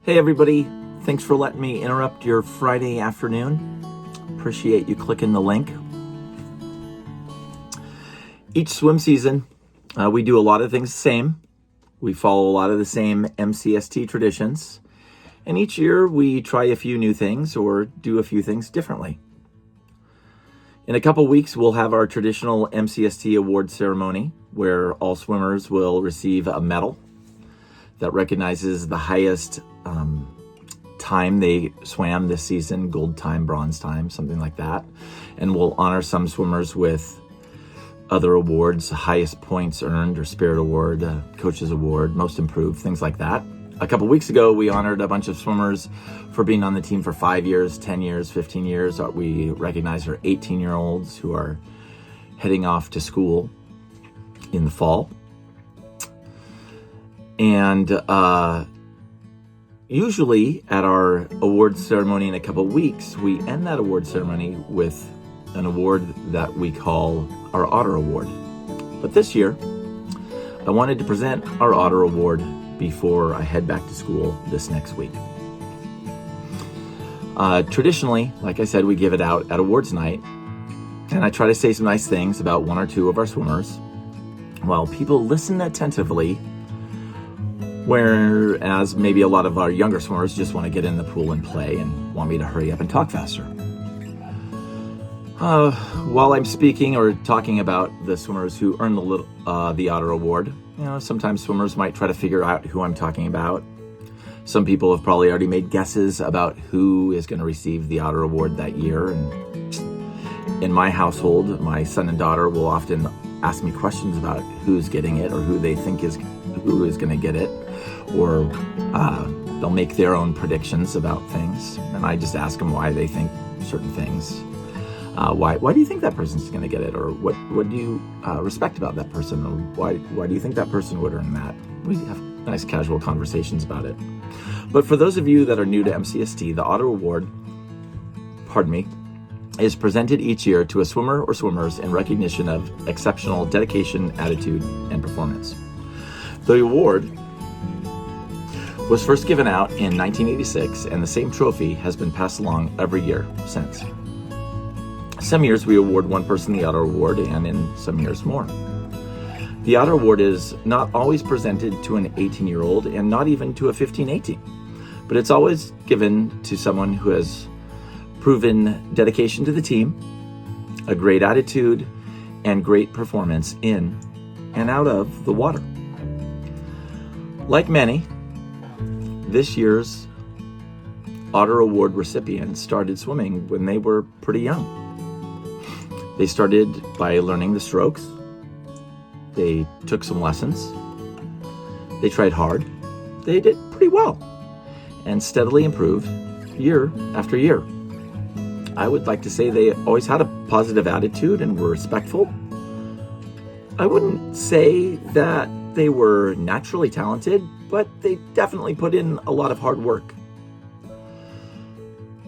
Hey everybody, thanks for letting me interrupt your Friday afternoon. Appreciate you clicking the link. Each swim season, we do a lot of things the same. We follow a lot of the same MCST traditions. And each year we try a few new things or do a few things differently. In a couple weeks, we'll have our traditional MCST award ceremony where all swimmers will receive a medal that recognizes the highest time they swam this season, gold time, bronze time, something like that. And we'll honor some swimmers with other awards, highest points earned or spirit award, coach's award, most improved, things like that. A couple weeks ago, we honored a bunch of swimmers for being on the team for 5 years, 10 years, 15 years. We recognized our 18-year-olds who are heading off to school in the fall. And usually at our awards ceremony in a couple weeks, we end that award ceremony with an award that we call our Otter Award. But this year, I wanted to present our Otter Award before I head back to school this next week. Traditionally, like I said, we give it out at awards night, and I try to say some nice things about one or two of our swimmers while people listen attentively, whereas maybe a lot of our younger swimmers just want to get in the pool and play and want me to hurry up and talk faster. While I'm speaking or talking about the swimmers who earned the Otter Award, sometimes swimmers might try to figure out who I'm talking about. Some people have probably already made guesses about who is going to receive the Otter Award that year. And in my household, my son and daughter will often ask me questions about who's getting it or who they think who is going to get it. Or they'll make their own predictions about things. And I just ask them why they think certain things. Why do you think that person's going to get it? Or what do you respect about that person? Or why do you think that person would earn that? We have nice casual conversations about it. But for those of you that are new to MCST, the Otter Award, is presented each year to a swimmer or swimmers in recognition of exceptional dedication, attitude, and performance. The award was first given out in 1986, and the same trophy has been passed along every year since. Some years we award one person the Otter Award, and in some years more. The Otter Award is not always presented to an 18-year-old and not even to a 15-18, but it's always given to someone who has proven dedication to the team, a great attitude, and great performance in and out of the water. Like many, this year's Otter Award recipients started swimming when they were pretty young. They started by learning the strokes. They took some lessons. They tried hard. They did pretty well and steadily improved year after year. I would like to say they always had a positive attitude and were respectful. I wouldn't say that they were naturally talented, but they definitely put in a lot of hard work.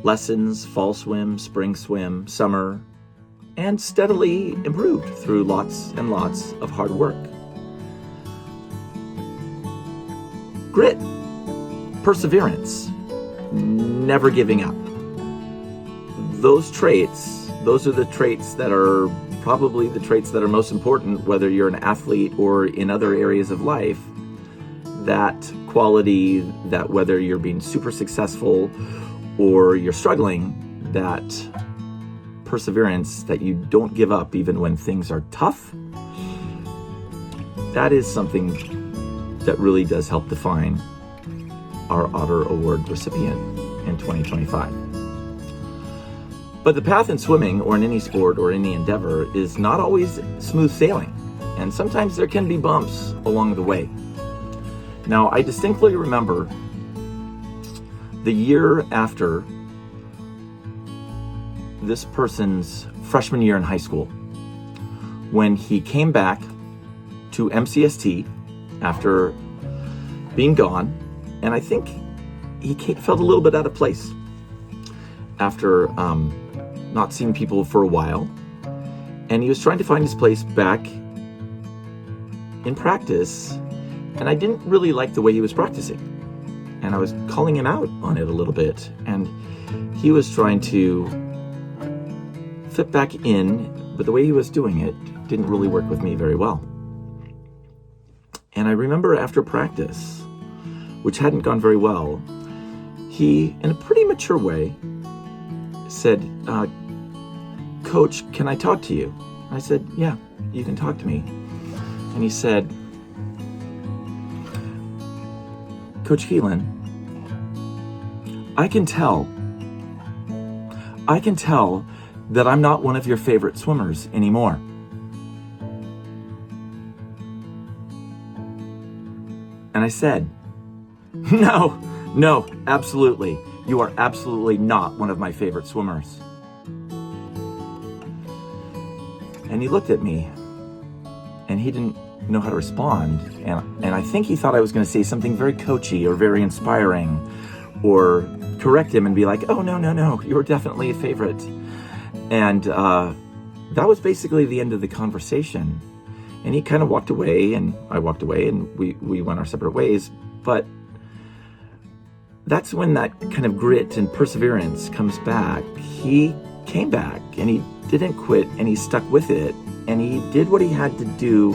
Lessons, fall swim, spring swim, summer, and steadily improved through lots and lots of hard work. Grit, perseverance, never giving up. Those are the traits that are probably the traits that are most important, whether you're an athlete or in other areas of life. That quality, that whether you're being super successful or you're struggling, that perseverance, that you don't give up even when things are tough, that is something that really does help define our Otter Award recipient in 2025. But the path in swimming or in any sport or any endeavor is not always smooth sailing, and sometimes there can be bumps along the way. Now, I distinctly remember the year after this person's freshman year in high school, when he came back to MCST after being gone, and I think he felt a little bit out of place after not seeing people for a while, and he was trying to find his place back in practice, and I didn't really like the way he was practicing. and I was calling him out on it a little bit, and he was trying to fit back in, but the way he was doing it didn't really work with me very well. And I remember after practice, which hadn't gone very well, he, in a pretty mature way, said, "Coach, can I talk to you?" I said, "Yeah, you can talk to me." And he said, "Coach Keelan, I can tell that I'm not one of your favorite swimmers anymore." And I said, No, absolutely. You are absolutely not one of my favorite swimmers." And he looked at me, and he didn't know how to respond. And I think he thought I was going to say something very coachy or very inspiring, or correct him and be like, "Oh, no, you're definitely a favorite." And that was basically the end of the conversation. And he kind of walked away, and I walked away, and we went our separate ways. But that's when that kind of grit and perseverance comes back. He came back, and he didn't quit, and he stuck with it, and he did what he had to do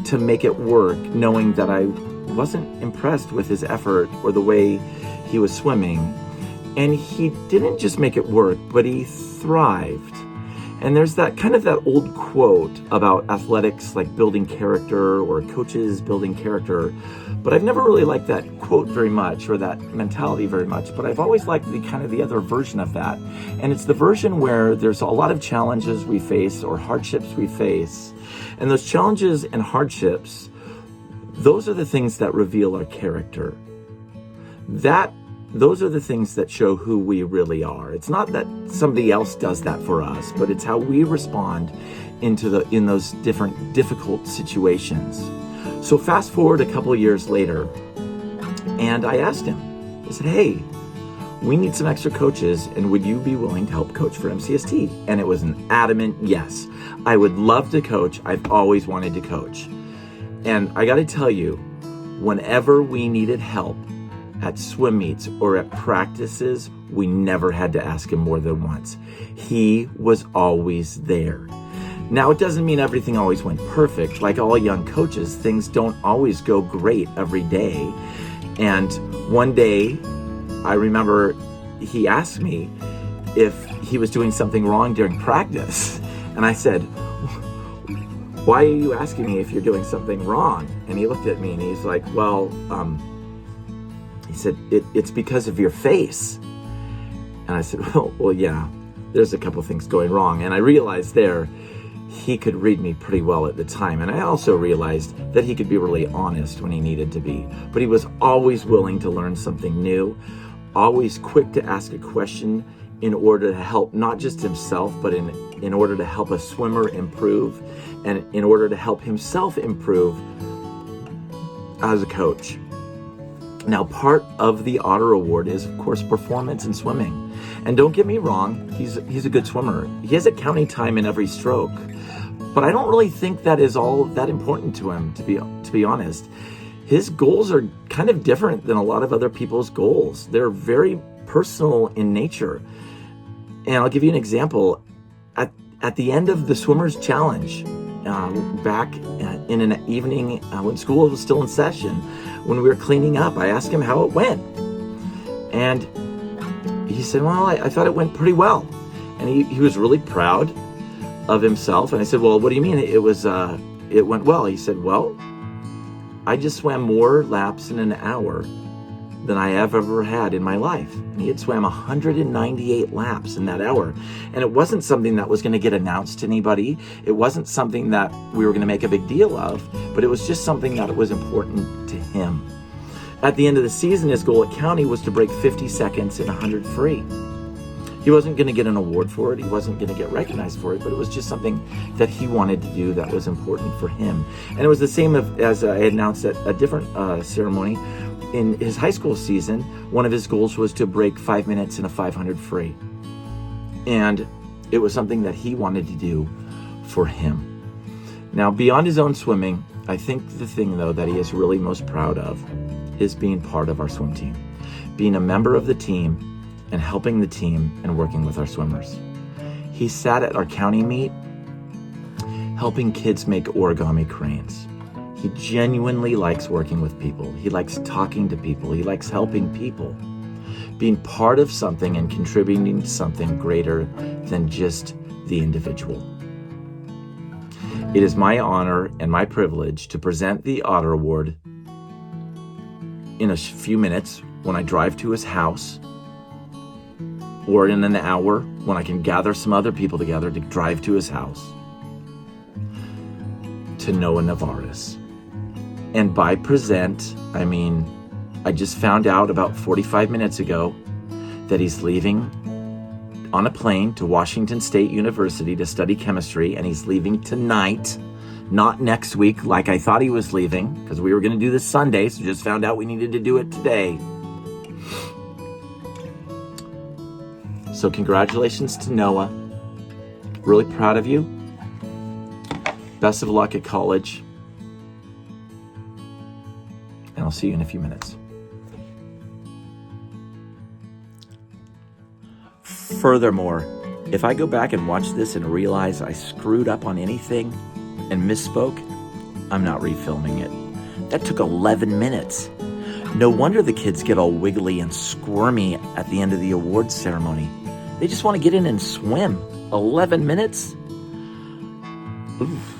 to make it work, knowing that I wasn't impressed with his effort or the way he was swimming. And he didn't just make it work, but he thrived. And there's that old quote about athletics, like building character, or coaches building character. But I've never really liked that quote very much, or that mentality very much. But I've always liked the other version of that. And it's the version where there's a lot of challenges we face, or hardships we face. And those challenges and hardships, those are the things that reveal our character. Those are the things that show who we really are. It's not that somebody else does that for us, but it's how we respond in those different difficult situations. So fast forward a couple of years later, and I asked him, I said, "Hey, we need some extra coaches, and would you be willing to help coach for MCST?" And it was an adamant yes. I would love to coach. I've always wanted to coach. And I got to tell you, whenever we needed help at swim meets or at practices, we never had to ask him more than once. He was always there. Now, it doesn't mean everything always went perfect. Like all young coaches, things don't always go great every day. And one day, I remember he asked me if he was doing something wrong during practice. And I said, "Why are you asking me if you're doing something wrong?" And he looked at me and he's like, "Well, he said, it's because of your face." And I said, well, yeah, there's a couple things going wrong. And I realized there, he could read me pretty well at the time. And I also realized that he could be really honest when he needed to be. But he was always willing to learn something new, always quick to ask a question in order to help not just himself, but in order to help a swimmer improve, and in order to help himself improve as a coach. Now, part of the Otter Award is, of course, performance in swimming. And don't get me wrong, he's a good swimmer. He has a counting time in every stroke. But I don't really think that is all that important to him, to be honest. His goals are kind of different than a lot of other people's goals. They're very personal in nature. And I'll give you an example. At the end of the Swimmers Challenge, back in an evening when school was still in session, when we were cleaning up, I asked him how it went. And he said, "Well, I thought it went pretty well." And he was really proud of himself. And I said, "Well, what do you mean it went well?" He said, "Well, I just swam more laps in an hour than I have ever had in my life." And he had swam 198 laps in that hour. And it wasn't something that was going to get announced to anybody. It wasn't something that we were going to make a big deal of, but it was just something that was important to him. At the end of the season, his goal at county was to break 50 seconds in 100 free. He wasn't going to get an award for it. He wasn't going to get recognized for it, but it was just something that he wanted to do that was important for him. And it was the same as I announced at a different ceremony. In his high school season, one of his goals was to break 5 minutes in a 500 free. And it was something that he wanted to do for him. Now, beyond his own swimming, I think the thing, though, that he is really most proud of is being part of our swim team. being a member of the team and helping the team and working with our swimmers. He sat at our county meet helping kids make origami cranes. He genuinely likes working with people. He likes talking to people. He likes helping people. Being part of something and contributing to something greater than just the individual. It is my honor and my privilege to present the Otter Award in a few minutes when I drive to his house, or in an hour when I can gather some other people together to drive to his house, to Noah Navarez. And by present, I mean, I just found out about 45 minutes ago that he's leaving on a plane to Washington State University to study chemistry, and he's leaving tonight, not next week like I thought he was leaving, because we were going to do this Sunday, so just found out we needed to do it today. So congratulations to Noah. Really proud of you. Best of luck at college. And I'll see you in a few minutes. Furthermore, if I go back and watch this and realize I screwed up on anything and misspoke, I'm not refilming it. That took 11 minutes. No wonder the kids get all wiggly and squirmy at the end of the awards ceremony. They just want to get in and swim. 11 minutes? Oof.